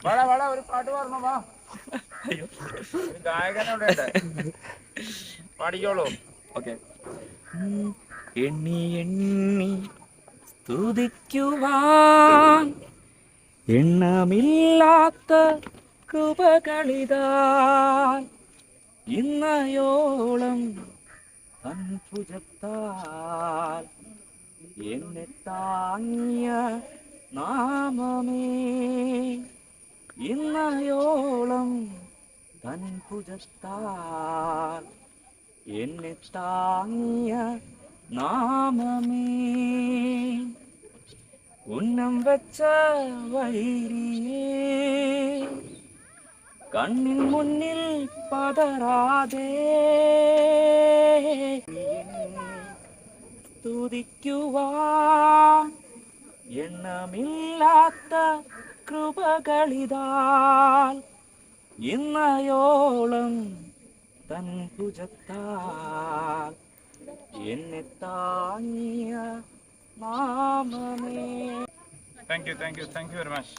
ഒരു പാട്ട് പാടണം വാ. ഒരു ഗായകൻ അവിടെ ഉണ്ട്, പാടിക്കോളൂ. ഓക്കെ. എണ്ണി എണ്ണി സ്തുതിക്കുവാൻ എണ്ണമില്ലാത്ത കൃപകളിതാൻ ഇന്നയോളം അത്ഭുതത്താൽ എന്നെ താങ്ങിയ നാമമേ, ഇന്നയോളം അത്ഭുതത്താൽ എന്നെ താങ്ങിയ നാമമേ. ഉന്നം വെച്ച വൈരിയേ കണ്ണിൻ മുന്നിൽ പതറാതെ സ്തുതിക്കുവാൻ എണ്ണമില്ലാത്ത കൃപകളിതാൽ ഇന്നയോളം തൻ ഭുജത്താൽ എന്നെ താങ്ങിയ നാമമേ. Thank you very much.